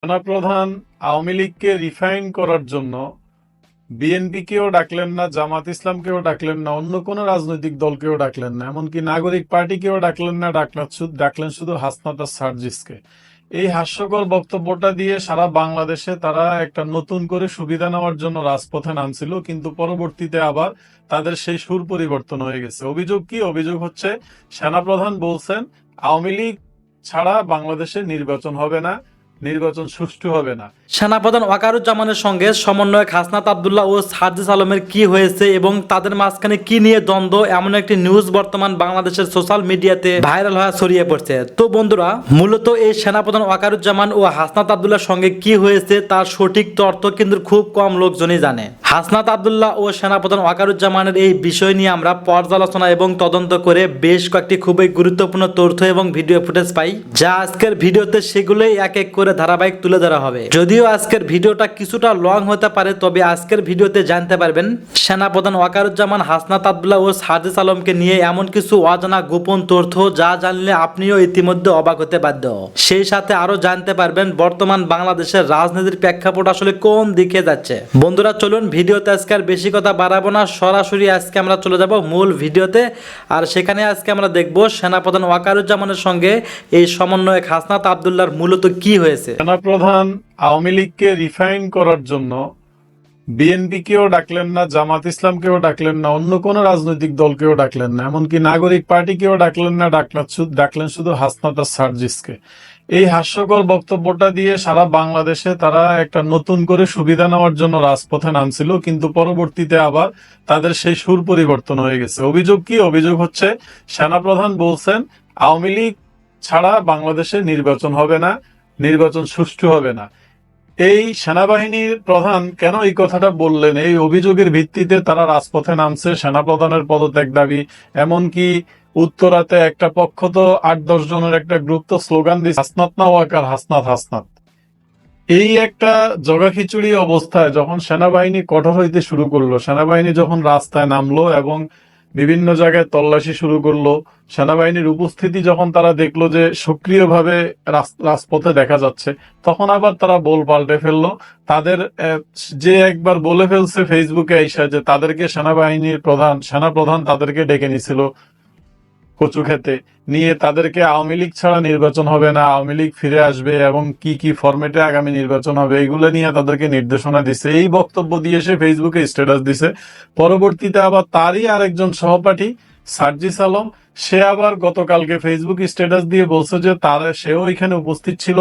সেনাপ্রধান আওয়ামী লীগকে রিফাইন করার জন্য বিএনপিকেও ডাকলেন না, জামাত ইসলামকেও ডাকলেন না, অন্য কোনো রাজনৈতিক দলকেও ডাকলেন না, এমনকি নাগরিক পার্টিকেও ডাকলেন না। ডাকলেন শুধু হাসনাত আর সার্জিসকে। এই হাস্যকর বক্তব্যটা দিয়ে সারা বাংলাদেশে তারা একটা নতুন করে সুবিধা নেওয়ার জন্য রাজপথে নামছিল, কিন্তু পরবর্তীতে আবার তাদের সেই সুর পরিবর্তন হয়ে গেছে। অভিযোগ কি? অভিযোগ হচ্ছে সেনাপ্রধান বলছেন আওয়ামী লীগ ছাড়া বাংলাদেশে নির্বাচন হবে না, নির্বাচন সুষ্ঠু হবে না। সেনাপ্রধান ওয়াকারুজ্জামানের সঙ্গে সমন্বয়ক হাসনাত আবদুল্লাহ ও সার্জিস আলমের কি হয়েছে এবং তাদের মাঝখানে কি নিয়ে দ্বন্দ্ব, এমন একটি নিউজ বর্তমান বাংলাদেশের সোশ্যাল মিডিয়াতে ভাইরাল হয়ে ছড়িয়ে পড়ছে। তো বন্ধুরা, মূলত এই সেনাপ্রধান ওয়াকারুজ্জামান ও হাসনাত আবদুল্লাহর সঙ্গে কি হয়েছে তার সঠিক তথ্য কিন্তু খুব কম লোকজনই জানে। হাসনাত আবদুল্লাহ ও সেনাপ্রধান ওয়াকারুজ্জামানের এই বিষয় নিয়ে আমরা পর্যালোচনা এবং তদন্ত করে বেশ কয়েকটি খুবই গুরুত্বপূর্ণ তথ্য এবং ভিডিও ফুটেজ পাই, যা আজকের ভিডিওতে সেগুলোই এক এক করে ধারাবাহিক তুলে ধরা হবে। যদিও আজকের ভিডিওটা কিছুটা লং হতে পারে, তবে আজকের ভিডিওতে জানতে পারবেন সেনাপ্রধান ওয়াকারুজ্জামান, হাসনাত আবদুল্লাহ ও সার্জিস আলমকে নিয়ে এমন কিছু অজানা গোপন তথ্য যা জানলে আপনিও ইতিমধ্যে অবাক হতে বাধ্য। সেই সাথে আরো জানতে পারবেন বর্তমান বাংলাদেশের রাজনীতির প্রেক্ষাপট আসলে কোন দিকে যাচ্ছে। বন্ধুরা চলুন, ভিডিওতে আজকে আর বেশি কথা বাড়াবো না, সরাসরি আজকে আমরা চলে যাব মূল ভিডিওতে। আর সেখানে আজকে আমরা দেখব সেনাপ্রধান ওয়াকারুজ্জামানের সঙ্গে এই সমন্বয়ক হাসনাত আবদুল্লাহর মূলত কি হয়েছে। সেনাপ্রধান আওয়ামী লীগকে রিফাইন করার জন্য বিএনপিকেও ডাকলেন না, জামাত ইসলামকেও ডাকলেন না, অন্য কোনো রাজনৈতিক দলকেও ডাকলেন না, এমনকি নাগরিক পার্টিকেও ডাকলেন না। ডাকলেন শুধু হাসনাত আর সার্জিসকে। এই হাস্যকর বক্তব্যটা দিয়ে সারা বাংলাদেশে তারা একটা নতুন করে সুবিধা নেওয়ার জন্য রাজপথে নামছিল, কিন্তু পরবর্তীতে আবার তাদের সেই সুর পরিবর্তন হয়ে গেছে। অভিযোগ কি? অভিযোগ হচ্ছে সেনাপ্রধান বলছেন আওয়ামী লীগ ছাড়া বাংলাদেশে নির্বাচন হবে না, নির্বাচন সুষ্ঠু হবে না। এই সেনাবাহিনীর প্রধান কেন এই কথাটা বললেন? এই অভিযোগের ভিত্তিতে তারা রাজপথে নামছে, সেনাপ্রধানের পদত্যাগ দাবি। এমনকি উত্তরাতে একটা পক্ষ তো ৮-১০ জনের একটা গ্রুপ তো স্লোগান দিচ্ছে, হাসনাত না ওয়াকার, হাসনাত হাসনাত। এই একটা জগাখিচুড়ি অবস্থায় যখন সেনাবাহিনী কঠোর হইতে শুরু করলো, সেনাবাহিনী যখন রাস্তায় নামলো এবং বিভিন্ন জায়গায় তল্লাশি শুরু করলো, সেনাবাহিনীর উপস্থিতি যখন তারা দেখলো যে সক্রিয়ভাবে রাজপথে দেখা যাচ্ছে, তখন আবার তারা বল পাল্টে ফেললো। তাদের যে একবার বলে ফেলছে ফেসবুকে আইসা যে তাদেরকে সেনাপ্রধান তাদেরকে ডেকে নিছিল কচু খেতে, নিয়ে তাদেরকে আওয়ামী লীগ ছাড়া নির্বাচন হবে না, আওয়ামী লীগ ফিরে আসবে এবং কি কি ফরম্যাটে আগামী নির্বাচন হবে এগুলো নিয়ে তাদেরকে নির্দেশনা দিছে। এই বক্তব্য দিয়ে সে ফেসবুকে স্ট্যাটাস দিছে। পরবর্তীতে আবার তারই আরেকজন সহপাঠী সার্জিস আলম, সে আবার গতকালকে ফেসবুক স্ট্যাটাস দিয়ে বলছে যে সেও এখানে উপস্থিত ছিল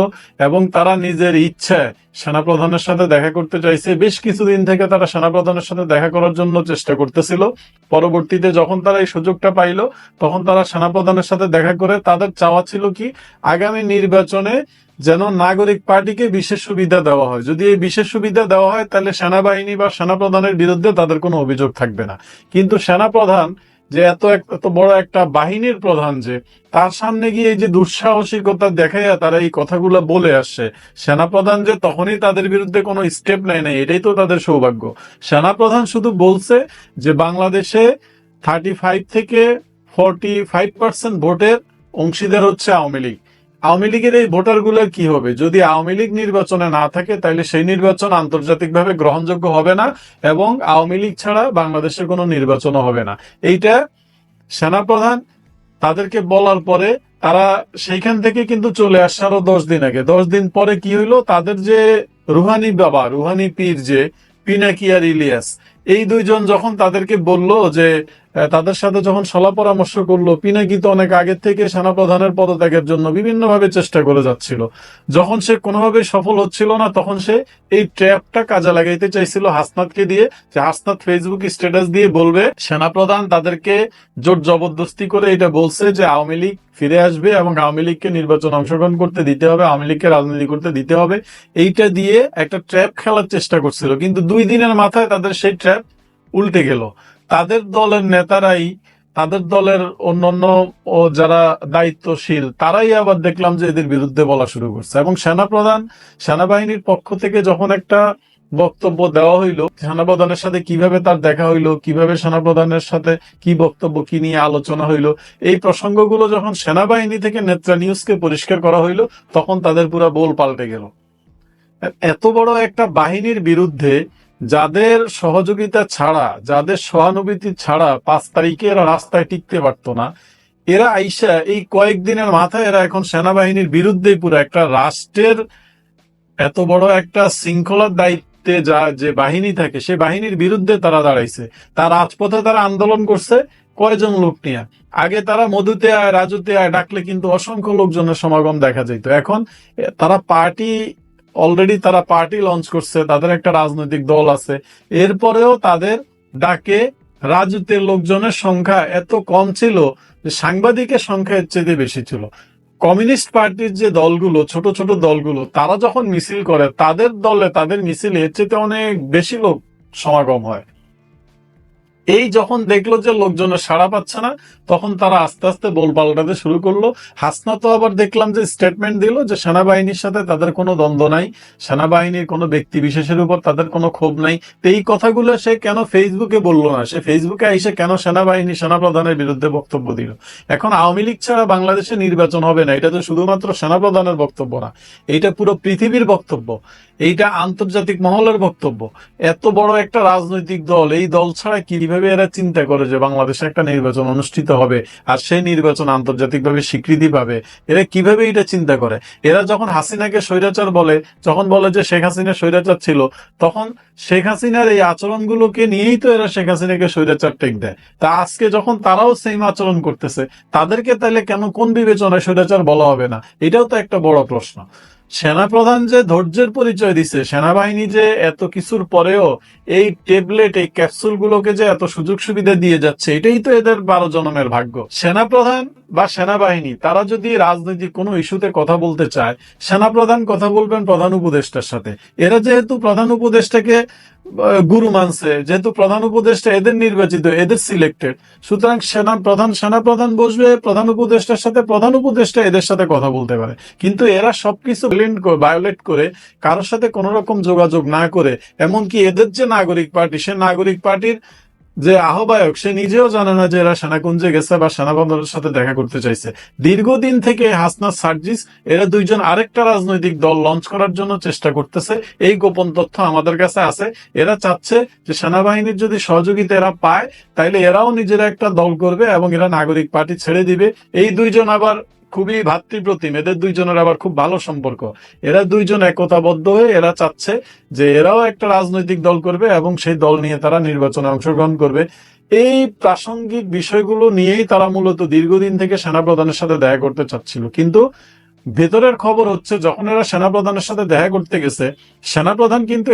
এবং তারা নিজের ইচ্ছায় সেনাপ্রধানের সাথে দেখা করতে চাইছে। বেশ কিছুদিন থেকে তারা সেনাপ্রধানের সাথে দেখা করার জন্য চেষ্টা করতেছিল। পরবর্তীতে যখন তারা এই সুযোগটা পাইলো, তখন তারা সেনাপ্রধানের সাথে দেখা করে তাদের চাওয়া ছিল কি, আগামী নির্বাচনে যেন নাগরিক পার্টিকে বিশেষ সুবিধা দেওয়া হয়। যদি এই বিশেষ সুবিধা দেওয়া হয় তাহলে সেনাবাহিনী বা সেনাপ্রধানের বিরুদ্ধে তাদের কোনো অভিযোগ থাকবে না। কিন্তু সেনাপ্রধান যে এত বড় একটা বাহিনীর প্রধান, যে তার সামনে গিয়ে এই যে দুঃসাহসিকতা দেখাইয়া তারা এই কথাগুলো বলে আসছে, সেনাপ্রধান যে তখনই তাদের বিরুদ্ধে কোনো স্টেপ নেয় নাই, এটাই তো তাদের সৌভাগ্য। সেনাপ্রধান শুধু বলছে যে বাংলাদেশে 35 থেকে 45% ভোটের অংশীদার হচ্ছে আওয়ামী লীগ। আওয়ামী লীগের এই ভোটারগুলোর কি হবে? যদি আওয়ামী লীগ নির্বাচনে না থাকে তাহলে সেই নির্বাচন আন্তর্জাতিকভাবে গ্রহণযোগ্য হবে না এবং আওয়ামী লীগ ছাড়া বাংলাদেশে কোনো নির্বাচনও হবে না। এইটা সেনাপ্রধান তাদেরকে বলার পরে তারা সেইখান থেকে কিন্তু চলে আসছে আরো 10 দিন আগে। 10 দিন পরে কি হইলো, তাদের যে রুহানি পীর, যে পিনাকি আর ইলিয়াস, এই দুইজন যখন তাদেরকে বলল যে তাদের সাথে যখন সলা পরামর্শ করলো, পিনাকি তো অনেক আগে থেকে সেনাপ্রধানের পদত্যাগের জন্য বিভিন্নভাবে চেষ্টা করে যাচ্ছিল। যখন সে কোনোভাবে সফল হচ্ছিল না, তখন সে এই ট্র্যাপটা কাজে লাগাইতে চাইছিল হাসনাতকে দিয়ে, যে হাসনাত ফেসবুক স্ট্যাটাস দিয়ে বলবে সেনাপ্রধান তাদেরকে জোর জবরদস্তি করে এটা বলছে যে আওয়ামী লীগ ফিরে আসবে এবং আওয়ামী লীগকে নির্বাচন অংশগ্রহণ করতে দিতে হবে, আওয়ামী লীগকে রাজনীতি করতে দিতে হবে। এইটা দিয়ে একটা ট্র্যাপ খেলার চেষ্টা করছিল, কিন্তু 2 দিনের মাথায় তাদের সেই ট্র্যাপ উল্টে গেল। তাদের দলের নেতারাই, তাদের দলের অন্যান্য যারা দায়িত্বশীল, তারাই আবার দেখলাম যে এদের বিরুদ্ধে বলা শুরু করছে। এবং সেনাবাহিনীর পক্ষ থেকে যখন একটা বক্তব্য দেওয়া হইলো, সেনাপ্রধানের সাথে কিভাবে তার দেখা হইলো, কিভাবে সেনাপ্রধানের সাথে কি বক্তব্য, কি নিয়ে আলোচনা হইলো, এই প্রসঙ্গগুলো যখন সেনাবাহিনী থেকে নেত্রা নিউজকে পরিষ্কার করা হইলো, তখন তাদের পুরা বোল পাল্টে গেল। এত বড় একটা বাহিনীর বিরুদ্ধে যাদের সহযোগিতা ছাড়া, যাদের সহানুভূতি ছাড়া 5 তারিখে এরা রাস্তায় টিকতে পারতো না, এরা আইসা এই কয়েকদিনের মাথায় এরা এখন সেনাবাহিনীর বিরুদ্ধে পুরো একটা রাষ্ট্রের এত বড় একটা শৃঙ্খলার দায়িত্বে যে বাহিনী থাকে সে বাহিনীর বিরুদ্ধে তারা দাঁড়াইছে। তার রাজপথে তারা আন্দোলন করছে কয়জন লোক নিয়ে। আগে তারা মধুতে আয় রাজুতে আয় ডাকলে কিন্তু অসংখ্য লোকজনের সমাগম দেখা যেত। এখন তারা অলরেডি তারা পার্টি লঞ্চ করছে, তাদের একটা রাজনৈতিক দল আছে, এরপরেও তাদের ডাকে রাজুতের লোকজনের সংখ্যা এত কম ছিল যে সাংবাদিকের সংখ্যা এর চেয়ে বেশি ছিল। কমিউনিস্ট পার্টির যে দলগুলো, ছোট ছোট দলগুলো, তারা যখন মিছিল করে তাদের দলে তাদের মিছিলে এর চেয়ে অনেক বেশি লোক সমাগম হয়। এই যখন দেখলো যে লোকজনের সাড়া পাচ্ছে না, তখন তারা আস্তে আস্তে বল পাল্টাতে শুরু করলো। হাসনা তো আবার দেখলাম যে স্টেটমেন্ট দিল যে সেনাবাহিনীর সাথে তাদের কোনো দ্বন্দ্ব নাই, সেনাবাহিনীর কোনো ব্যক্তি বিশেষের উপর তাদের কোনো ক্ষোভ নাই। তো এই কথাগুলো সে কেন ফেসবুকে বললো না? সে ফেসবুকে এসে কেন সেনাবাহিনী সেনাপ্রধানের বিরুদ্ধে বক্তব্য দিল? এখন আওয়ামী লীগ ছাড়া বাংলাদেশে নির্বাচন হবে না, এটা তো শুধুমাত্র সেনাপ্রধানের বক্তব্য না, এইটা পুরো পৃথিবীর বক্তব্য, এইটা আন্তর্জাতিক মহলের বক্তব্য। এত বড় একটা রাজনৈতিক দল, এই দল ছাড়া কিভাবে এরা চিন্তা করে যে বাংলাদেশে একটা নির্বাচন অনুষ্ঠিত হবে আর সেই নির্বাচন আন্তর্জাতিকভাবে স্বীকৃতি পাবে? এরা কিভাবে এটা চিন্তা করে? এরা যখন হাসিনাকে স্বৈরাচার বলে, যখন বলে যে শেখ হাসিনা স্বৈরাচার ছিল, তখন শেখ হাসিনার এই আচরণগুলোকে নিয়েই তো এরা শেখ হাসিনাকে স্বৈরাচার টেক দেয়। তা আজকে যখন তারাও সেম আচরণ করতেছে, তাদেরকে তাহলে কেন কোন বিবেচনায় স্বৈরাচার বলা হবে না? এটাও তো একটা বড় প্রশ্ন। সেনাপ্রধান যে ধৈর্যের পরিচয় দিচ্ছে, সেনাবাহিনী যে এত কিছুর পরেও এই ট্যাবলেট, এই ক্যাপসুল গুলোকে যে এত সুযোগ সুবিধা দিয়ে যাচ্ছে, এটাই তো এদের 12 জনমের ভাগ্য। সেনাপ্রধান বা সেনাবাহিনী তারা যদি রাজনৈতিক কোনো ইস্যুতে কথা বলতে চায়, সেনাপ্রধান কথা বলবেন প্রধান উপদেষ্টার সাথে। এরা যেহেতু প্রধান উপদেষ্টাকে গুরু মানছে, যেহেতু প্রধান উপদেষ্টা এদের নির্বাচিত, এদের সিলেক্টেড, সুতরাং সেনাপ্রধান বসবে প্রধান উপদেষ্টার সাথে, প্রধান উপদেষ্টা এদের সাথে কথা বলতে পারে। কিন্তু এরা সবকিছু ভায়োলেট করে, কারোর সাথে কোনো রকম যোগাযোগ না করে, এমনকি এদের যে নাগরিক পার্টি, সে নাগরিক পার্টির যে আহ্বায়ক সে নিজেও জানে না যে এরা সেনাকুঞ্জে গেছে বা সেনাপ্রধানের সাথে দেখা করতে চাইছে। দীর্ঘদিন থেকে হাসনাত সার্জিস এরা দুইজন আরেকটা রাজনৈতিক দল লঞ্চ করার জন্য চেষ্টা করতেছে, এই গোপন তথ্য আমাদের কাছে আছে। এরা চাচ্ছে যে সেনাবাহিনীর যদি সহযোগিতা এরা পায়, তাইলে এরাও নিজেরা একটা দল করবে এবং এরা নাগরিক পার্টি ছেড়ে দিবে। এই দুইজন আবার খুবই ভাতৃপ্রতিম, এদের দুইজনের আবার খুব ভালো সম্পর্ক। এরা দুইজন একতাবদ্ধ হয়ে এরা চাচ্ছে যে এরাও একটা রাজনৈতিক দল করবে এবং সেই দল নিয়ে তারা নির্বাচনে অংশগ্রহণ করবে। এই প্রাসঙ্গিক বিষয়গুলো নিয়েই তারা মূলত দীর্ঘদিন থেকে সেনাপ্রধানের সাথে দেখা করতে চাচ্ছিল। কিন্তু ভেতরের খবর হচ্ছে যখন এরা সেনাপ্রধানের সাথে দেখা করতে গেছে, সেনাপ্রধান কিন্তু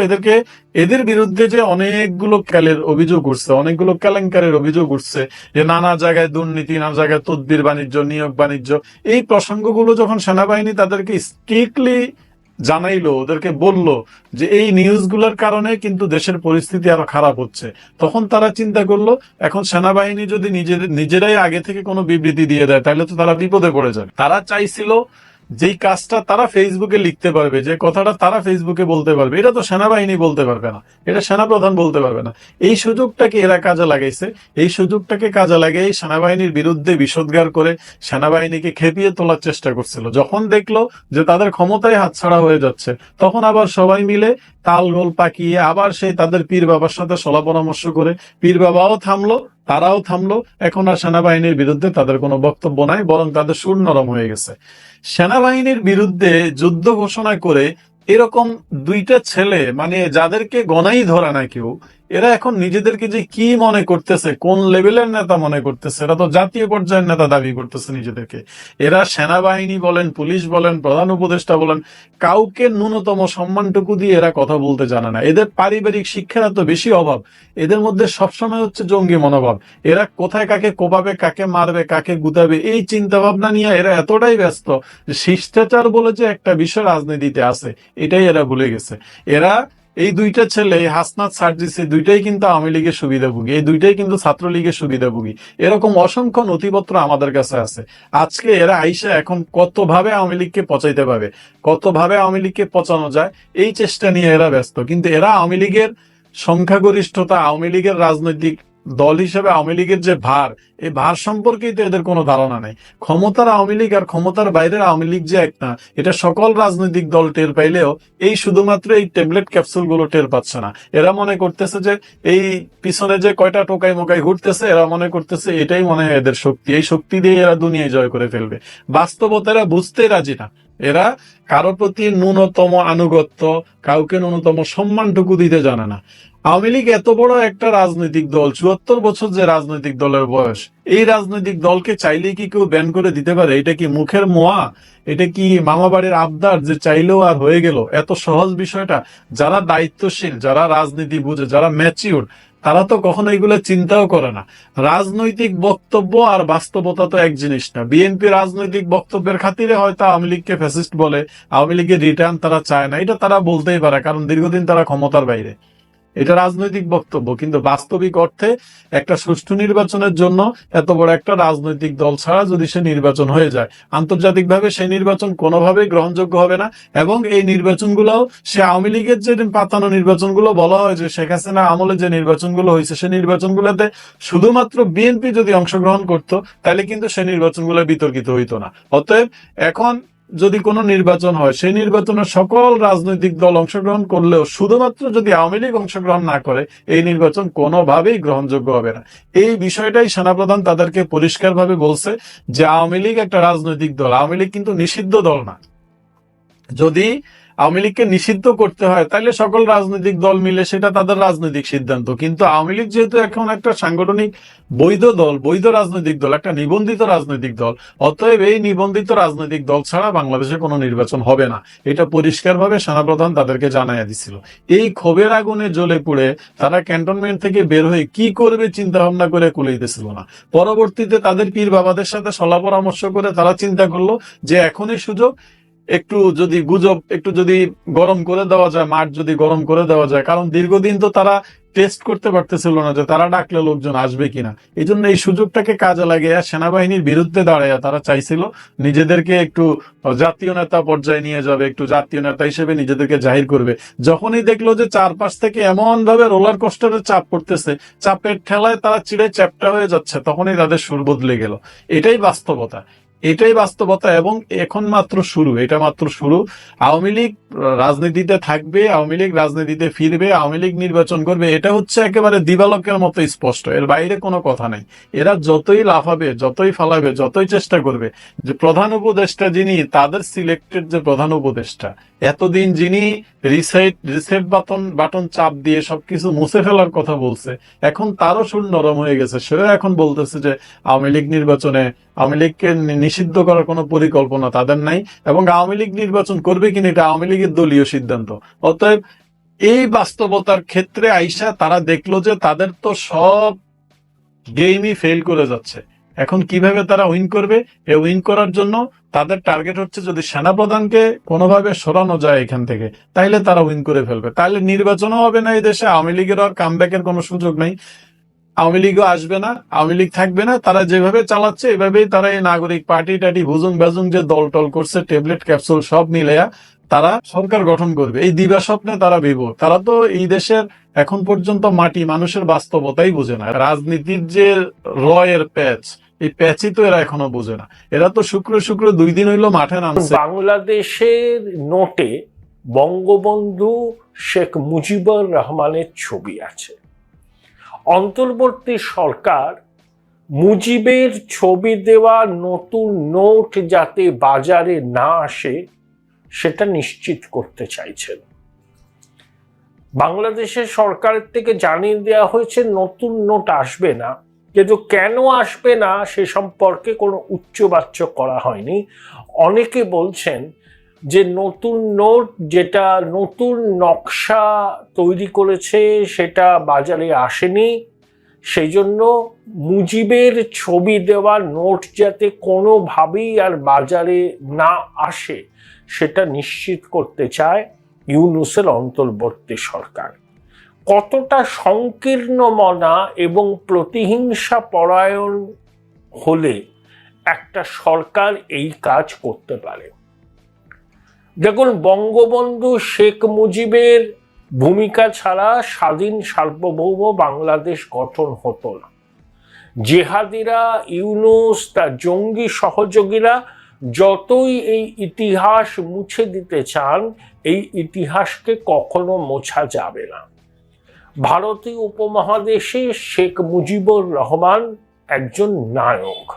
এদের বিরুদ্ধে যে অনেকগুলো অভিযোগ উঠছে, অনেকগুলো কেলেঙ্কারের অভিযোগ উঠছে, যে নানা জায়গায় দুর্নীতি, নানা জায়গায় তদবির বাণিজ্য, নিয়োগ বাণিজ্য, এই প্রসঙ্গগুলো যখন সেনাবাহিনী তাদেরকে স্ট্রিক্টলি জানাইলো, ওদেরকে বলল যে এই নিউজগুলোর কারণে কিন্তু দেশের পরিস্থিতি আরো খারাপ হচ্ছে, তখন তারা চিন্তা করলো এখন সেনাবাহিনী যদি নিজেরাই আগে থেকে কোনো বিবৃতি দিয়ে দেয় তাহলে তো তারা বিপদে পড়ে যাবে। তারা চাইছিল যেই কাজটা তারা ফেসবুকে লিখতে পারবে, যে কথাটা তারা ফেসবুকে বলতে পারবে, এটা তো সেনাবাহিনী বলতে পারবে না, এটা সেনাপ্রধান বলতে পারবে না। এই সুযোগটাকে এরা কাজে লাগাইছে। এই সুযোগটাকে কাজে লাগিয়ে সেনাবাহিনীর বিরুদ্ধে বিষোদ্গার করে সেনাবাহিনীকে খেপিয়ে তোলার চেষ্টা করছিল। যখন দেখলো যে তাদের ক্ষমতায় হাতছাড়া হয়ে যাচ্ছে, তখন আবার সবাই মিলে তাল গোল পাকিয়ে আবার সেই তাদের পীর বাবার সাথে সলা পরামর্শ করে পীর বাবাও থামলো, তারাও থামলো। এখন আর সেনাবাহিনীর বিরুদ্ধে তাদের কোনো বক্তব্য নাই, বরং তাদের সুর নরম হয়ে গেছে। সেনাবাহিনীর বিরুদ্ধে যুদ্ধ ঘোষণা করে এরকম দুইটা ছেলে, মানে যাদেরকে গণাই ধরা না কেউ, এরা এখন নিজেদেরকে যে কি মনে করতেছে, কোন লেভেলের নেতা মনে করতেছে, এরা তো জাতীয় পর্যায়ের নেতা দাবি করতেছে নিজেদেরকে। এরা সেনাবাহিনী বলেন, পুলিশ বলেন, প্রধান উপদেষ্টা বলেন, কাউকে ন্যূনতম সম্মানটুকু দিয়ে এরা কথা বলতে জানে না। এদের পারিবারিক শিক্ষার এত বেশি অভাব, এদের মধ্যে সবসময় হচ্ছে জঙ্গি মনোভাব। এরা কোথায় কাকে কোপাবে, কাকে মারবে, কাকে গুতাবে, এই চিন্তা ভাবনা নিয়ে এরা এতটাই ব্যস্ত যে শিষ্টাচার বলে যে একটা বিষয় রাজনীতিতে আছে, এটাই এরা ভুলে গেছে। এরা এই দুইটা ছেলে, হাসনাত সার্জিস, এই দুইটাই কিন্তু আওয়ামী লীগের সুবিধাভোগী, এই দুইটাই কিন্তু ছাত্রলীগের সুবিধাভোগী। এরকম অসংখ্য নথিপত্র আমাদের কাছে আছে। আজকে এরা আইসা এখন কতভাবে আওয়ামী লীগকে পচাইতে পারবে, কতভাবে আওয়ামী লীগকে পচানো যায়, এই চেষ্টা নিয়ে এরা ব্যস্ত। কিন্তু এরা আওয়ামী লীগের সংখ্যাগরিষ্ঠতা, আওয়ামী লীগের রাজনৈতিক দল হিসেবে আওয়ামী লীগের যে ভার, এই ভার সম্পর্কেই তো এদের কোনো ধারণা নেই। ক্ষমতার আওয়ামী লীগ আর ক্ষমতার বাইরের আওয়ামী লীগ যে এক না, এটা সকল রাজনৈতিক দল টের পাইলেও এই শুধুমাত্র এই ট্যাবলেট ক্যাপসুল গুলো টের পাচ্ছে না। এরা মনে করতেছে যে এই পিছনে যে কয়টা টোকাই মোকাই ঘুরতেছে, এরা মনে করতেছে এটাই মনে হয় এদের শক্তি, এই শক্তি দিয়ে এরা দুনিয়ায় জয় করে ফেলবে। বাস্তবতা এরা বুঝতে রাজি না। এরা কারো প্রতি ন্যূনতম আনুগত্য, কাউকে ন্যূনতম সম্মানটুকু দিতে জানে না। আওয়ামী লীগ এত বড় একটা রাজনৈতিক দল, ৭৪ বছর যে রাজনৈতিক দলের বয়স, এই রাজনৈতিক দলকে চাইলেই কি কেউ ব্যান করে দিতে পারে? এটা কি মুখের মোয়া? এটা কি মামা বাড়ির আবদার যে চাইলেও আর হয়ে গেল? এত সহজ বিষয়টা? যারা দায়িত্বশীল, যারা রাজনীতি বুঝে, যারা ম্যাচিউর, তারা তো কখনো এগুলো চিন্তাও করে না। রাজনৈতিক বক্তব্য আর বাস্তবতা তো এক জিনিস না। বিএনপি রাজনৈতিক বক্তব্যের খাতিরে হয়তো আওয়ামী লীগকে ফ্যাসিস্ট বলে, আওয়ামী লীগের রিটার্ন তারা চায় না, এটা তারা বলতেই পারে, কারণ দীর্ঘদিন তারা ক্ষমতার বাইরে। এটা রাজনৈতিক বক্তব্য, কিন্তু বাস্তবিক অর্থে একটা সুষ্ঠু নির্বাচনের জন্য এত বড় একটা রাজনৈতিক দল ছাড়া যদি সে নির্বাচন হয়ে যায়, আন্তর্জাতিকভাবে সেই নির্বাচন কোনোভাবেই গ্রহণযোগ্য হবে না। এবং এই নির্বাচনগুলোও সে আওয়ামী লীগের যে পাতানো নির্বাচনগুলো বলা হয় যে শেখ হাসিনা আমলে যে নির্বাচনগুলো হয়েছে, সেই নির্বাচনগুলোতে শুধুমাত্র বিএনপি যদি অংশগ্রহণ করতো, তাহলে কিন্তু সেই নির্বাচনগুলো বিতর্কিত হইতো না। অতএব এখন যদি কোনো নির্বাচন হয়, সেই নির্বাচনে সকল রাজনৈতিক দল অংশগ্রহণ করলেও শুধুমাত্র যদি আওয়ামী লীগ অংশগ্রহণ না করে, এই নির্বাচন কোনোভাবেই গ্রহণযোগ্য হবে না। এই বিষয়টাই সেনাপ্রধান তাদেরকে পরিষ্কারভাবে বলছে যে আওয়ামী লীগ একটা রাজনৈতিক দল, আওয়ামী লীগ কিন্তু নিষিদ্ধ দল না। যদি আওয়ামী লীগকে নিষিদ্ধ করতে হয়, তাহলে সকল রাজনৈতিক দল মিলে সেটা তাদের রাজনৈতিক সিদ্ধান্ত। কিন্তু আওয়ামী লীগ যেহেতু এখন একটা সাংগঠনিক বৈধ দল, বৈধ রাজনৈতিক দল, একটা নিবন্ধিত রাজনৈতিক দল, অতএব এই নিবন্ধিত রাজনৈতিক দল ছাড়া বাংলাদেশে কোনো নির্বাচন হবে না। এটা পরিষ্কারভাবে সেনাপ্রধান তাদেরকে জানাইয়া দিছিল। এই ক্ষোভের আগুনে জ্বলে পুড়ে তারা ক্যান্টনমেন্ট থেকে বের হয়ে কি করবে চিন্তা ভাবনা করে কুলাইতেছিল না। পরবর্তীতে তাদের পীর বাবাদের সাথে সলা পরামর্শ করে তারা চিন্তা করলো যে এখনই সুযোগ, একটু যদি গুজব একটু যদি গরম করে দেওয়া যায়, মাঠ যদি গরম করে দেওয়া যায়, কারণ দীর্ঘদিন তো তারা টেস্ট করতে পারতেছিল না যে তারা ডাকলে লোকজন আসবে কিনা। এই জন্য এই সুযোগটাকে কাজে লাগিয়ে সেনাবাহিনীর বিরুদ্ধে দাঁড়াইয়া তারা চাইছিল নিজেদেরকে একটু জাতীয় নেতা পর্যায়ে নিয়ে যাবে, একটু জাতীয় নেতা হিসেবে নিজেদেরকে জাহির করবে। যখনই দেখলো যে চারপাশ থেকে এমন ভাবে রোলার কোস্টারের চাপ পড়তেছে, চাপের ঠেলায় তারা চিড়ে চ্যাপ্টা হয়ে যাচ্ছে, তখনই তাদের সুর বদলে গেল। এটাই বাস্তবতা, এটাই বাস্তবতা। এবং এখন মাত্র শুরু, এটা মাত্র শুরু। আওয়ামী লীগ রাজনীতিতে থাকবে, আওয়ামী লীগ রাজনীতিতে ফিরবে, আওয়ামী লীগ নির্বাচন করবে, এটা হচ্ছে একেবারে দিবালোকের মতো স্পষ্ট, এর বাইরে কোনো কথা নেই। এরা যতই লাফাবে, যতই ফালাবে, যতই চেষ্টা করবে, যে প্রধান উপদেষ্টা যিনি, তাদের সিলেক্টেড যে প্রধান উপদেষ্টা, এতদিন যিনি রিসেট বাটন চাপ দিয়ে সবকিছু মুছে ফেলার কথা বলছে, এখন তারও সুর নরম হয়ে গেছে। সেও এখন বলতেছে যে আওয়ামী লীগ নির্বাচনে, আওয়ামী লীগকে নিষিদ্ধ করার কোনো পরিকল্পনা তাদের নাই, এবং আওয়ামী লীগ নির্বাচন করবে কিনা এটা আওয়ামী লীগের দলীয় সিদ্ধান্ত। অতএব এই বাস্তবতার ক্ষেত্রে আইসা তারা দেখলো যে তাদের তো সব গেমই ফেল করে যাচ্ছে। এখন কিভাবে তারা উইন করবে? এই উইন করার জন্য তাদের টার্গেট হচ্ছে যদি সেনাপ্রধানকে কোনোভাবে সরানো যায় এখান থেকে, তাইলে তারা উইন করে ফেলবে। তাহলে নির্বাচনও হবে না এই দেশে, আওয়ামী লীগের আর কামব্যাকের কোনো সুযোগ নেই, আওয়ামী লীগও আসবে না, আওয়ামী লীগ থাকবে না। তারা যেভাবে চালাচ্ছে এভাবেই তারা এই নাগরিক পার্টি টাটি ভুজুং বাজুং যে দল টল করছে, ট্যাবলেট ক্যাপসুল সব মিলেয়া তারা সরকার গঠন করবে, এই দিবা স্বপ্নে তারা বিভোর। তারা তো এই দেশের এখন পর্যন্ত মাটি মানুষের বাস্তবতাই বুঝে না। রাজনীতির যে রয়ের প্যাচ, এই প্যাচই তো এরা এখনো বুঝে না। এরা তো শুক্র শুক্র 2 দিন হইলো মাঠে নামছে। বাংলাদেশের নোটে বঙ্গবন্ধু শেখ মুজিবুর রহমানের ছবি আছে। অন্তর্বর্তী সরকার মুজিবের ছবি দেওয়া নতুন নোট যাতে বাজারে না আসে সেটা নিশ্চিত করতে চাইছেন। বাংলাদেশের সরকারের থেকে জানিয়ে দেওয়া হয়েছে নতুন নোট আসবে না, কিন্তু কেন আসবে না সে সম্পর্কে কোনো উচ্চবাচ্য করা হয়নি। অনেকে বলছেন যে নতুন নোট যেটা নতুন নকশা তৈরি করেছে সেটা বাজারে আসেনি, সেই জন্য মুজিবের ছবি দেওয়া নোট যাতে কোনোভাবেই আর বাজারে না আসে সেটা নিশ্চিত করতে চায় ইউনূসের অন্তর্বর্তী সরকার। কতটা সংকীর্ণ মনা এবং প্রতিহিংসা পরায়ণ হলে একটা সরকার এই কাজ করতে পারে? দেখুন, বঙ্গবন্ধু শেখ মুজিবের ভূমিকা ছাড়া স্বাধীন সার্বভৌম বাংলাদেশ গঠন হতো না। জেহাদিরা, ইউনূস, তার জঙ্গি সহযোগীরা যতই এই ইতিহাস মুছে দিতে চান, এই ইতিহাসকে কখনো মোছা যাবে না। ভারতীয় উপমহাদেশে শেখ মুজিবুর রহমান একজন নায়ক।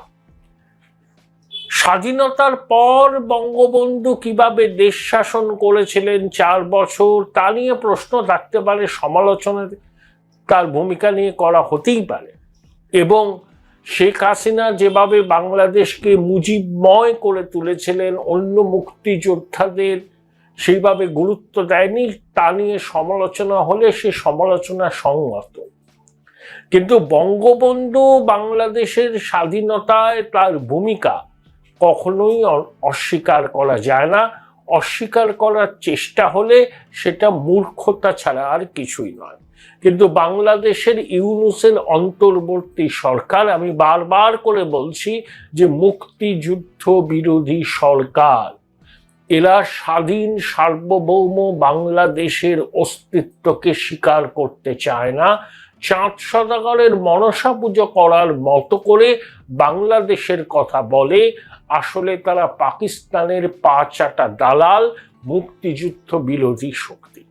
স্বাধীনতার পর বঙ্গবন্ধু কিভাবে দেশ শাসন করেছিলেন 4 বছর, তা নিয়ে প্রশ্ন থাকতে পারে, সমালোচনা তার ভূমিকা নিয়ে করা হতেই পারে। এবং শেখ হাসিনা যেভাবে বাংলাদেশকে মুজিবময় করে তুলেছিলেন, অন্য মুক্তিযোদ্ধাদের সেইভাবে গুরুত্ব দেয়নি, তা নিয়ে সমালোচনা হলে সে সমালোচনা সংগত। কিন্তু বঙ্গবন্ধু বাংলাদেশের স্বাধীনতায় তার ভূমিকা কখনোই অস্বীকার করা যায় না। অস্বীকার করার চেষ্টা হলে সেটা মূর্খতা ছাড়া আর কিছুই নয়। কিন্তু বাংলাদেশের ইউনূসের অন্তর্বর্তী সরকার, আমি বারবার করে বলছি যে মুক্তিযুদ্ধ বিরোধী সরকার, এরা স্বাধীন সার্বভৌম বাংলাদেশের অস্তিত্বকে স্বীকার করতে চায় না। চাঁদ সওদাগরের মনসা পুজো করার মতো করে বাংলাদেশের কথা বলে, আসলে তারা পাকিস্তানের পা চাটা দালাল, মুক্তিযুদ্ধ বিরোধী শক্তি।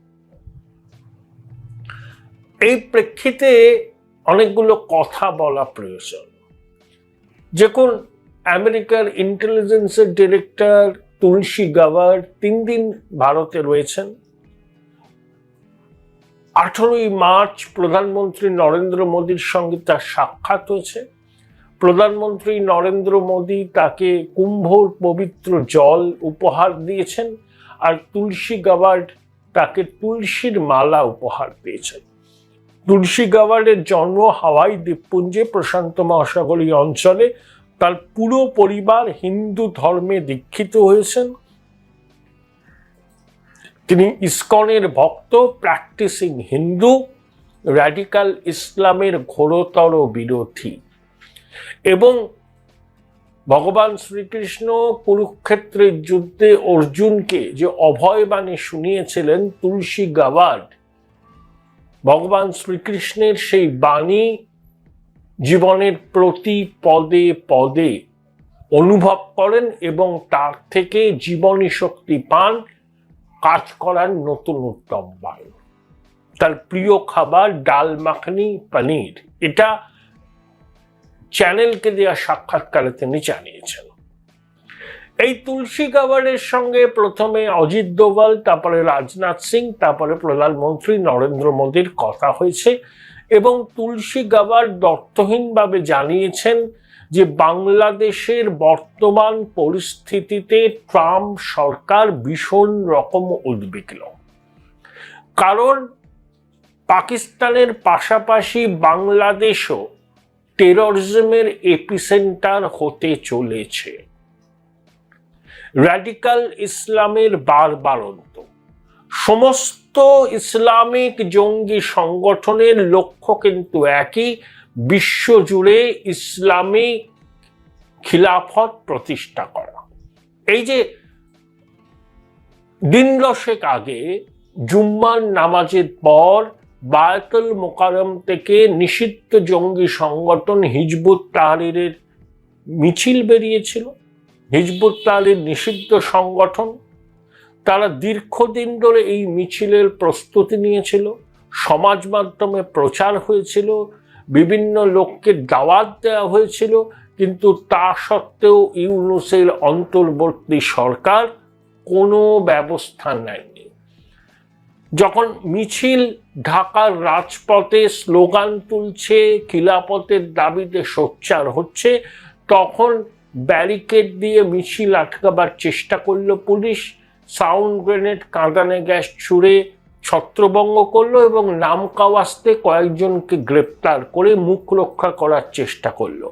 এই প্রেক্ষিতে অনেকগুলো কথা বলা প্রয়োজন। যখন আমেরিকার ইন্টেলিজেন্সের ডিরেক্টর তুলসী গাওয়ার 3 দিন ভারতে রয়েছেন, 18ই মার্চ প্রধানমন্ত্রী নরেন্দ্র মোদীর সঙ্গে তার সাক্ষাৎ হয়েছে। প্রধানমন্ত্রী নরেন্দ্র মোদী তাকে কুম্ভর পবিত্র জল উপহার দিয়েছেন, আর তুলসী গাওয়ার তাকে তুলসীর মালা উপহার দিয়েছেন। তুলসী গাওয়ারের জন্ম হাওয়াই দ্বীপপুঞ্জে প্রশান্ত মহাসাগরীয় অঞ্চলে। তার পুরো পরিবার হিন্দু ধর্মে দীক্ষিত হয়েছেন। তিনি ইসকনের ভক্ত, প্র্যাকটিসিং হিন্দু, র্যাডিক্যাল ইসলামের ঘোরতর বিরোধী। এবং ভগবান শ্রীকৃষ্ণ কুরুক্ষেত্রের যুদ্ধে অর্জুনকে যে অভয়বাণী শুনিয়েছিলেন, তুলসী গাওয়ার ভগবান শ্রীকৃষ্ণের সেই বাণী জীবনের প্রতি পদে পদে অনুভব করেন এবং তার থেকে জীবনী শক্তি পান, কাজ করার নতুন উদ্যম পান। তার প্রিয় খাবার ডাল মাখনি, পনির। এটা চ্যানেলকে দেওয়া সাক্ষাৎকারে তিনি জানিয়েছেন। এই তুলসী গাওয়ারের সঙ্গে প্রথমে অজিত দোভাল, তারপরে রাজনাথ সিং, তারপরে প্রধানমন্ত্রী নরেন্দ্র মোদীর কথা হয়েছে। এবং তুলসী গাওয়ার দ্ব্যর্থহীনভাবে জানিয়েছেন যে বাংলাদেশের বর্তমান পরিস্থিতিতে ট্রাম্প সরকার ভীষণ রকম উদ্বিগ্ন। কারণ পাকিস্তানের পাশাপাশি বাংলাদেশও টেররিজমের এপিসেন্টার হতে চলেছে। র্যাডিক্যাল ইসলামের বারবারন্ত। সমস্ত ইসলামিক জঙ্গি সংগঠনের লক্ষ্য কিন্তু একই, বিশ্বজুড়ে ইসলামী খিলাফত প্রতিষ্ঠা করা। এই যে দিন 10 আগে জুম্মার নামাজের পর বায়তুল মোকাররম থেকে নিষিদ্ধ জঙ্গি সংগঠন হিজবুত তাহরীরের মিছিল বেরিয়েছিল। হিজবুত তাহরীর নিষিদ্ধ সংগঠন, তারা দীর্ঘদিন ধরে এই মিছিলের প্রস্তুতি নিয়েছিল, সমাজ মাধ্যমে প্রচার হয়েছিল, বিভিন্ন লোককে দাওয়াত দেওয়া হয়েছিল, কিন্তু তা সত্ত্বেও ইউনূসের অন্তর্বর্তী সরকার কোনো ব্যবস্থা নেয়নি। যখন মিছিল ঢাকার রাজপথে স্লোগান তুলছে, খিলাফতের দাবিতে সোচ্চার হচ্ছে, তখন ব্যারিকেড দিয়ে মিছিল আটকাবার চেষ্টা করলো পুলিশ। সাউন্ড গ্রেনেড, কাঁদানে গ্যাস ছুড়ে ছত্রভঙ্গ করলো এবং নামকাওয়াস্তে কয়েকজনকে গ্রেপ্তার করে মুখ রক্ষা করার চেষ্টা করলো।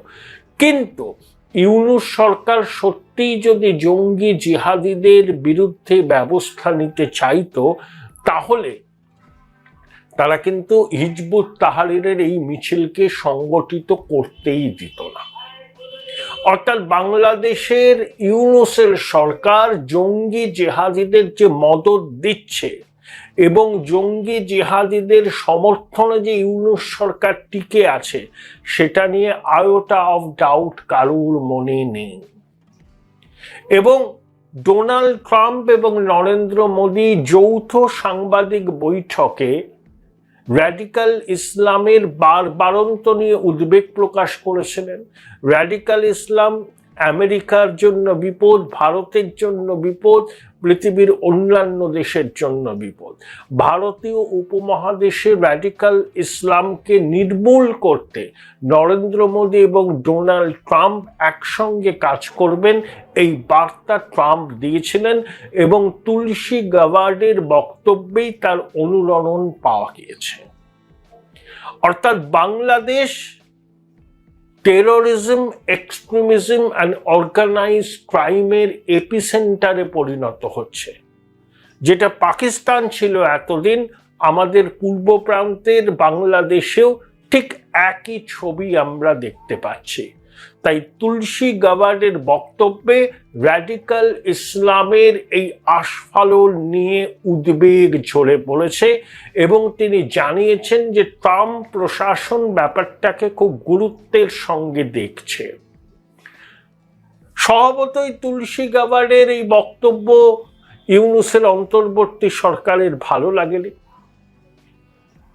কিন্তু ইউনূস সরকার সত্যিই যদি জঙ্গি জিহাদিদের বিরুদ্ধে ব্যবস্থা নিতে চাইতো, তাহলে তারা কিন্তু হিজবুত তাহরীরের এই মিছিলকে সংগঠিত করতেই দিত না। অর্থাৎ বাংলাদেশের ইউনূসের সরকার জঙ্গি জেহাদিদের যে মদদ দিচ্ছে, এবং জঙ্গি জিহাদিদের সমর্থনে যে ইউনূস সরকার টিকে আছে সেটা নিয়ে আয়োটা অফ ডাউট কারুর মনে নেই। এবং ডোনাল্ড ট্রাম্প এবং নরেন্দ্র মোদী যৌথ সাংবাদিক বৈঠকে র্যাডিক্যাল ইসলামের বারবারন্ত নিয়ে উদ্বেগ প্রকাশ করেছিলেন। র্যাডিক্যাল ইসলাম আমেরিকার জন্য বিপদ, ভারতের জন্য বিপদ, পৃথিবীর অন্যান্য দেশের জন্য বিপদ। ভারতীয় উপমহাদেশে র্যাডিক্যাল ইসলামকে নির্মূল করতে নরেন্দ্র মোদী এবং ডোনাল্ড ট্রাম্প একসঙ্গে কাজ করবেন, এই বার্তা ট্রাম্প দিয়েছিলেন এবং তুলসী গাবার্ডের বক্তব্যেই তার অনুরণন পাওয়া গিয়েছে। অর্থাৎ Bangladesh terrorism, extremism and organised ক্রাইমের এপিসেন্টারে পরিণত হচ্ছে। যেটা পাকিস্তান ছিল এতদিন, আমাদের পূর্ব প্রান্তের বাংলাদেশেও ঠিক একই ছবি আমরা দেখতে পাচ্ছি। তাই তুলসী গাবার্ডের বক্তব্যে র্যাডিক্যাল ইসলামের এই আস্ফালন নিয়ে উদ্বেগ ঝরে পড়েছে এবং তিনি জানিয়েছেন যে ট্রাম্প প্রশাসন ব্যাপারটাকে খুব গুরুত্বের সঙ্গে দেখছে। স্বভাবতই তুলসী গাবার্ডের এই বক্তব্য ইউনূসের অন্তর্বর্তী সরকারের ভালো লাগেনি।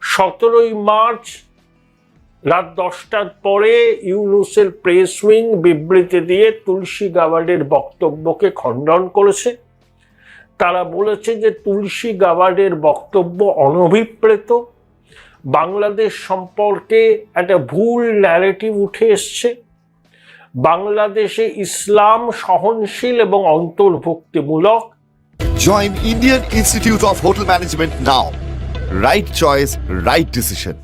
17 মার্চ রাত 10টার পরে ইউনূসের প্রেস উইং বিবৃতি দিয়ে তুলসী গাবার্ডের বক্তব্যকে খণ্ডন করেছে। তারা বলেছে যে তুলসী গাবার্ডের বক্তব্য অনভিপ্রেত, বাংলাদেশ সম্পর্কে একটা ভুল ন্যারেটিভ উঠে এসছে, বাংলাদেশে ইসলাম সহনশীল এবং অন্তর্ভুক্তিমূলক। Join Indian Institute of Hotel Management now. Right choice, right decision.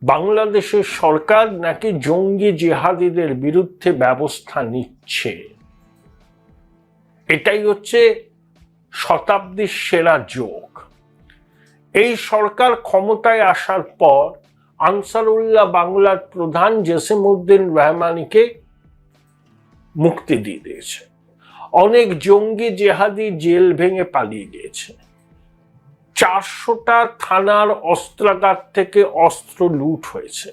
বাংলাদেশের সরকার নাকি জঙ্গি জিহাদিদের বিরুদ্ধে ব্যবস্থা নিচ্ছে। এটাই হচ্ছে শতাব্দীর সেরা যোগ। এই সরকার ক্ষমতায় আসার পর আনসারুল্লাহ বাংলার প্রধান জসিমউদ্দিন রহমানিকে মুক্তি দিয়ে দিয়েছে। অনেক জঙ্গি জেহাদি জেল ভেঙে পালিয়ে গিয়েছে। 400টা থানার অস্ত্রাগার থেকে অস্ত্র লুট হয়েছে।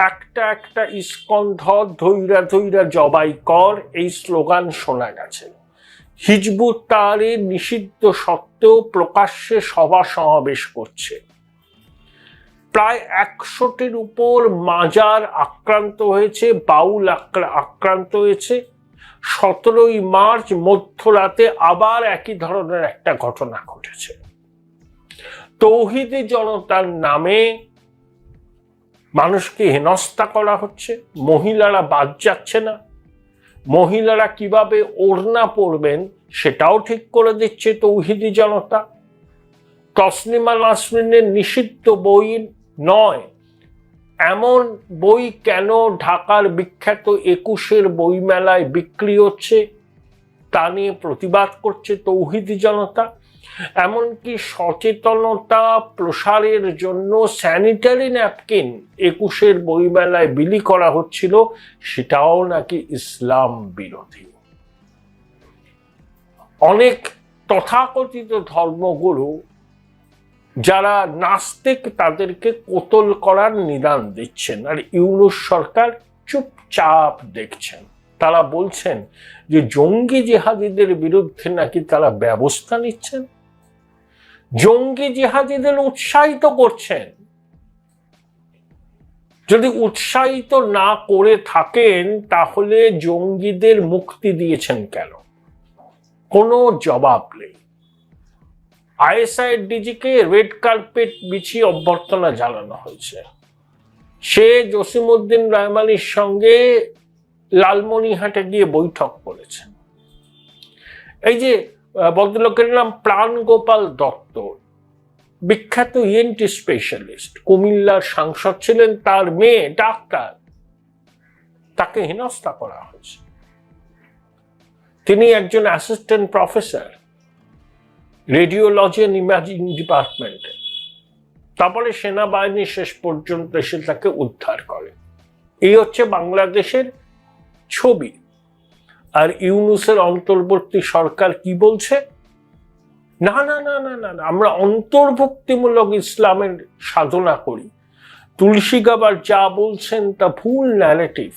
একটা একটা ইস্কন ধর, ধৈরা ধৈরা জবাই কর, এই স্লোগান শোনা গেছে। হিজবুত তাহরীর নিষিদ্ধ সত্ত্বেও প্রকাশ্যে সভা সমাবেশ করছে। প্রায় 100টির উপর মাজার আক্রান্ত হয়েছে, বাউল আক্রান্ত হয়েছে। 17 মার্চ মধ্যরাতে আবার একই ধরনের একটা ঘটনা ঘটেছে। তৌহিদি জনতার নামে মানুষকে হেনস্থা করা হচ্ছে, মহিলারা বাদ যাচ্ছে না, মহিলারা কিভাবে ওড়না পরবেন সেটাও ঠিক করে দিচ্ছে তৌহিদি জনতা। তসলিমা নাসরিনের নিষিদ্ধ বই নয় এমন বই কেন ঢাকার বিখ্যাত 21-এর বইমেলায় বিক্রি হচ্ছে তা নিয়ে প্রতিবাদ করছে তৌহিদি জনতা। এমনকি সচেতনতা প্রসারের জন্য স্যানিটারি ন্যাপকিন 21-এর বইমেলায় বিলি করা হচ্ছিল, সেটাও নাকি ইসলাম বিরোধী। অনেক তথাকথিত ধর্মগুরু যারা নাস্তিক তাদেরকে কোতল করার নিদান দিচ্ছেন, আর ইউনূস সরকার চুপচাপ দেখছেন। তারা বলছেন যে জঙ্গি জিহাদিদের বিরুদ্ধে নাকি তারা ব্যবস্থা নিচ্ছেন, জঙ্গি জিহাদিদের উৎসাহিত করছেন। যদি উৎসাহিত না করে থাকেন তাহলে জঙ্গিদের মুক্তি দিয়েছেন কেন? কোনো জবাব নেই। আইএসআই ডিজিকে রেড কার্পেট বিছিয়ে অভ্যর্থনা জানানো হয়েছে। সে জসিমউদ্দিন রহমানির সঙ্গে লালমনিরহাটে গিয়ে বৈঠক করেছে। এই যে ভদ্রলোকের নাম প্রাণগোপাল দত্ত, বিখ্যাত ইএনটি স্পেশালিস্ট, কুমিল্লার সাংসদ ছিলেন, তার মেয়ে ডাক্তার, তাকে হেনস্থা করা হয়েছে। তিনি একজন assistant professor radiology and imaging ডিপার্টমেন্টে। তারপরে সেনাবাহিনী শেষ পর্যন্ত এসে তাকে উদ্ধার করে। এই হচ্ছে বাংলাদেশের ছবি। আর ইউনূসের অন্তর্বর্তী সরকার কি বলছে? না না না না না না, আমরা অন্তর্ভুক্তিমূলক ইসলামের সাধনা করি। তুলসী গাবার যা বলছেন তা ভুল ন্যারেটিভ।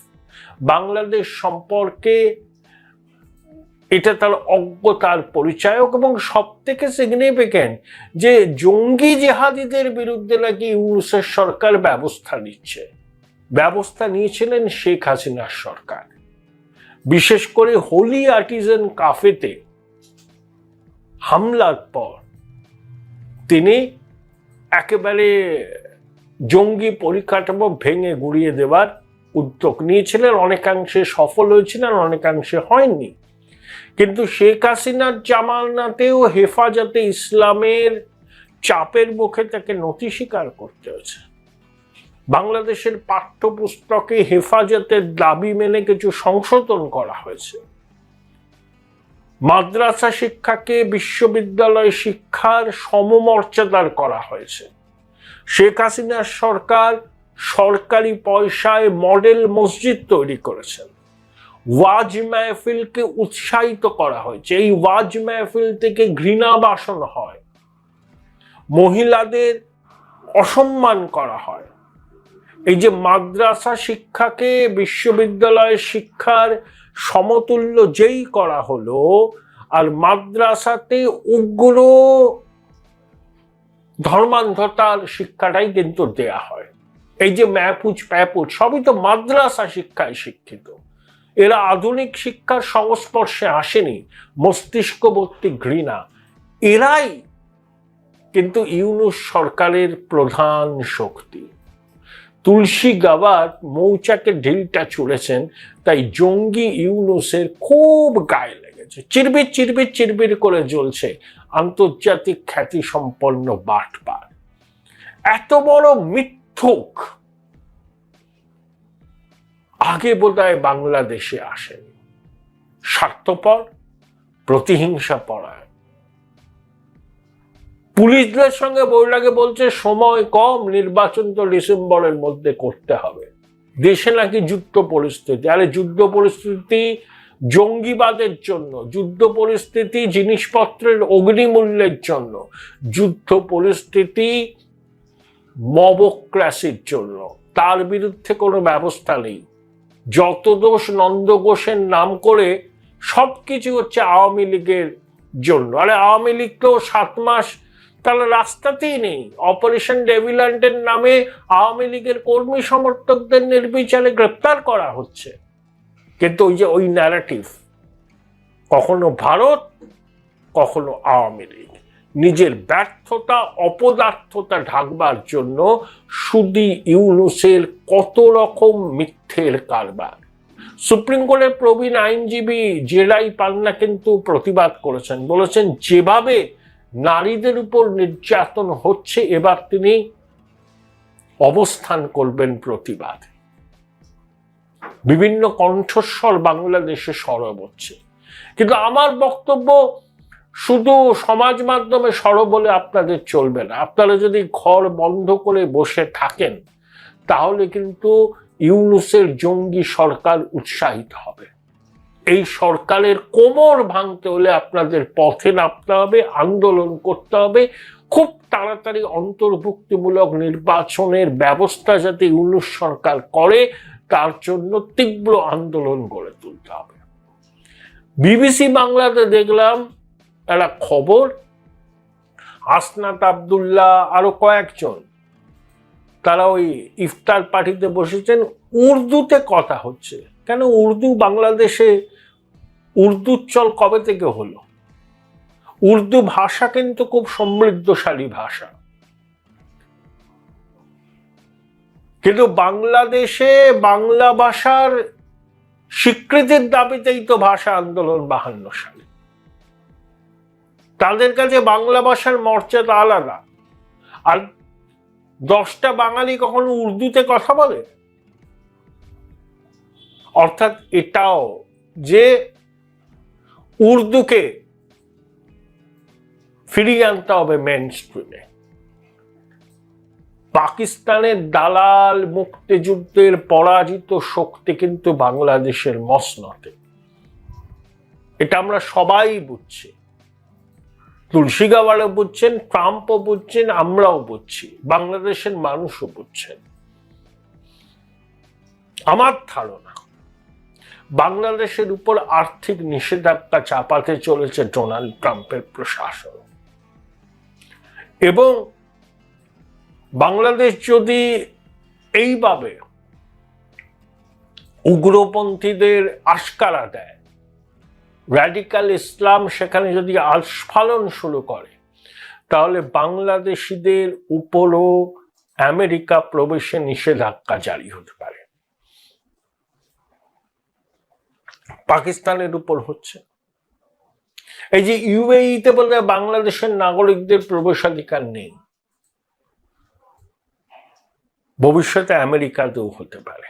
বাংলাদেশ সম্পর্কে এটা তার অজ্ঞতার পরিচায়ক, এবং সব থেকে সিগনিফিক্যান্ট যে জঙ্গি জেহাদিদের বিরুদ্ধে নাকি ইউনূসের সরকার ব্যবস্থা নিচ্ছে। ব্যবস্থা নিয়েছিলেন শেখ হাসিনার সরকার, বিশেষ করে হোলি আর্টিজান কাফেতে হামলার পর তিনি একেবারে জঙ্গি পরিকাঠামো ভেঙে গুড়িয়ে দেওয়ার উদ্যোগ নিয়েছিলেন। অনেকাংশে সফল হয়েছিলেন, অনেকাংশে হয়নি। কিন্তু শেখ হাসিনার জামানাতেও হেফাজতে ইসলামের চাপের মুখে তাকে নথি স্বীকার করতে হয়েছে। বাংলাদেশের পাঠ্যপুস্তকে হেফাজতের দাবি মেনে কিছু সংশোধন করা হয়েছে। মাদ্রাসা শিক্ষাকে বিশ্ববিদ্যালয় শিক্ষার সমমর্যাদার করা হয়েছে। শেখ হাসিনার সরকার সরকারি পয়সায় মডেল মসজিদ তৈরি করেছেন। ওয়াজ মাহফিলকে উৎসাহিত করা হয়েছে। এই ওয়াজ মাহফিল থেকে ঘৃণা বাসন হয়, মহিলাদের অসম্মান করা হয়। এই যে মাদ্রাসা শিক্ষাকে বিশ্ববিদ্যালয়ের শিক্ষার সমতুল্য যেই করা হলো, আর মাদ্রাসাতে উগ্র ধর্মান্ধতার শিক্ষাটাই কিন্তু দেয়া হয়। এই যে ম্যাপুচ প্যাপুচ সবই তো মাদ্রাসা শিক্ষায় শিক্ষিত। এরা আধুনিক শিক্ষার সংস্পর্শে আসেনি। মস্তিষ্কবর্তী ঘৃণা, এরাই কিন্তু ইউনূস সরকারের প্রধান শক্তি। তুলসী গাবার মৌচাকে ঢিলটা ছুঁড়েছেন, তাই জঙ্গি ইউনূসের খুব গায়ে লেগেছে। চিরবির চিরবির চিরবির করে জ্বলছে আন্তর্জাতিক খ্যাতি সম্পন্ন বাটপার। এত বড় মিথ্যুক আগে বোধহয় বাংলাদেশে আসেনি। স্বার্থপর, প্রতিহিংসা পরায়ণ। পুলিশদের সঙ্গে বৈরাগে বলছে সময় কম, নির্বাচন তো ডিসেম্বরের মধ্যে করতে হবে। দেশে নাকি যুদ্ধ পরিস্থিতি। আরে যুদ্ধ পরিস্থিতি জঙ্গিবাদের জন্য, যুদ্ধ পরিস্থিতি জিনিসপত্রের অগ্নিমূল্যের জন্য, যুদ্ধ পরিস্থিতি মবক্রাসির জন্য। তার বিরুদ্ধে কোনো ব্যবস্থা নেই। যত দোষ নন্দ ঘোষের নাম করে সবকিছু হচ্ছে আওয়ামী লীগের জন্য। আরে আওয়ামী লীগ তো 7 মাস তারা রাস্তাতেই নেই। অপারেশন ডেভিল্যান্ডের নামে আওয়ামী লীগের কর্মী সমর্থকদের নির্বিচারে গ্রেপ্তার করা হচ্ছে। কিন্তু ওই ন্যারেটিভ, কখনো ভারত, কখনো আওয়ামী লীগ, নিজের ব্যর্থতা অপদার্থতা ঢাকবার জন্য শুধু ইউনূসের কত রকম মিথ্যের কারবার। সুপ্রিম কোর্টের প্রবীণ আইনজীবী জেরাই পান্না কিন্তু প্রতিবাদ করেছেন, বলেছেন যেভাবে নারীদের উপর নির্যাতন হচ্ছে এবার তিনি অবস্থান করবেন প্রতিবাদ। বিভিন্ন কণ্ঠস্বর বাংলাদেশে সরব হচ্ছে। কিন্তু আমার বক্তব্য, শুধু সমাজ মাধ্যমে সরব বলে আপনাদের চলবে না। আপনারা যদি ঘর বন্ধ করে বসে থাকেন তাহলে কিন্তু ইউনূসের জঙ্গি সরকার উৎসাহিত হবে। এই সরকারের কোমর ভাঙতে হলে আপনাদের পথে নামতে হবে, আন্দোলন করতে হবে। খুব তাড়াতাড়ি অন্তর্ভুক্তিমূলক নির্বাচনের ব্যবস্থা যাতে ইউনূস সরকার করে, তার জন্য তীব্র আন্দোলন গড়ে তুলতে হবে। বিবিসি বাংলাতে দেখলাম একটা খবর, হাসনাত আব্দুল্লাহ আরো কয়েকজন তারা ওই ইফতার পার্টিতে বসেছেন, উর্দুতে কথা হচ্ছে। কেন উর্দু বাংলাদেশে, উর্দুর চল কবে থেকে হলো? উর্দু ভাষা কিন্তু খুব সমৃদ্ধশালী ভাষা, কিন্তু বাংলাদেশে বাংলা ভাষার স্বীকৃতির দাবিতেই তো ভাষা আন্দোলন 52 সালে। তাদের কাছে বাংলা ভাষার মর্যাদা আলাদা। আর 10টা বাঙালি কখনো উর্দুতে কথা বলে? অর্থাৎ এটাও যে উর্দুকে ফিরিয়ে আনতে হবে মেইনস্ট্রিমে। পাকিস্তানের দালাল মুক্তিযুদ্ধের পরাজিত শক্তি কিন্তু বাংলাদেশের মসনদে, এটা আমরা সবাই বুঝছি। তুলসী গাওয়ারও বুঝছেন, ট্রাম্পও বুঝছেন, আমরাও বুঝছি, বাংলাদেশের মানুষও বুঝছেন। আমার ধারণা বাংলাদেশের উপর আর্থিক নিষেধাজ্ঞা চাপাতে চলেছে ডোনাল্ড ট্রাম্পের প্রশাসন, এবং বাংলাদেশ যদি এইভাবে উগ্রপন্থীদের আশকারা দেয়, র্যাডিক্যাল ইসলাম সেখানে যদি আস্ফালন শুরু করে, তাহলে বাংলাদেশিদের উপরও আমেরিকা প্রবেশে নিষেধাজ্ঞা জারি হতে পারে। পাকিস্তানের উপর হচ্ছে, এই যে ইউএইতে বলে বাংলাদেশের নাগরিকদের প্রবেশাধিকার নেই, ভবিষ্যতে আমেরিকাতেও হতে পারে,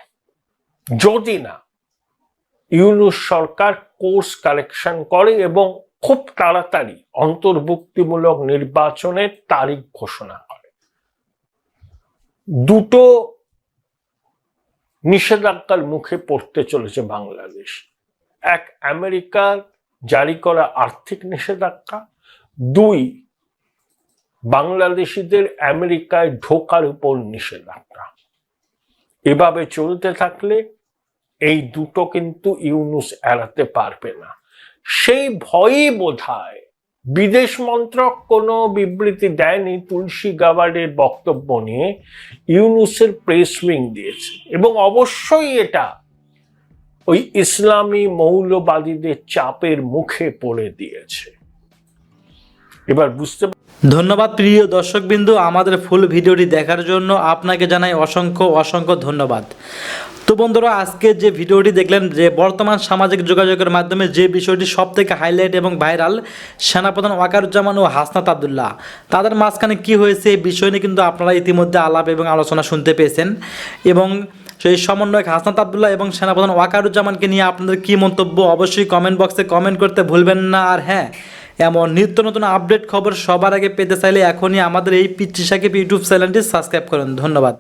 যদি না ইউনূস সরকার কোর্স কারেকশন করে এবং খুব তাড়াতাড়ি অন্তর্ভুক্তিমূলক নির্বাচনের তারিখ ঘোষণা করে। দুটো নিষেধাজ্ঞার মুখে পড়তে চলেছে বাংলাদেশ, এক আমেরিকার জারি করা আর্থিক নিষেধাজ্ঞা, দুই বাংলাদেশিদের আমেরিকায় ঢোকার উপর নিষেধাজ্ঞা। এভাবে চলতে থাকলে এই দুটো কিন্তু ইউনূস এড়াতে পারবে না। সেই ভয়ই বোধহয় বিদেশ মন্ত্রক কোনো বিবৃতি দেয়নি তুলসী গাওয়ারের বক্তব্য নিয়ে, ইউনূসের প্রেস উইং দিয়েছে, এবং অবশ্যই এটা ওই ইসলামী মৌলবাদীদের চাপের মুখে পড়ে দিয়েছে। এবার বুঝতে ধন্যবাদ প্রিয় দর্শকবিন্দু, আমাদের ফুল ভিডিওটি দেখার জন্য আপনাকে জানাই অসংখ্য অসংখ্য ধন্যবাদ। তো বন্ধুরা, আজকে যে ভিডিওটি দেখলেন, যে বর্তমান সামাজিক যোগাযোগের মাধ্যমে যে বিষয়টি সব থেকে হাইলাইট এবং ভাইরাল, সেনাপ্রধান ওয়াকারুজ্জামান ও হাসনাত আবদুল্লাহ তাদের মাঝখানে কি হয়েছে, এই বিষয় নিয়ে কিন্তু আপনারা ইতিমধ্যে আলাপ এবং আলোচনা শুনতে পেয়েছেন। এবং সেই সমন্বয়ক হাসনাত আবদুল্লাহ এবং সেনাপ্রধান ওয়াকারুজ্জামানকে নিয়ে আপনাদের কি মন্তব্য অবশ্যই কমেন্ট বক্সে কমেন্ট করতে ভুলবেন না। আর হ্যাঁ, এমন নিত্য নতুন আপডেট খবর সবার আগে পেতে চাইলে এখনই আমাদের এই পিচ্চি সাকিব ইউটিউব চ্যানেলটি সাবস্ক্রাইব করুন। ধন্যবাদ।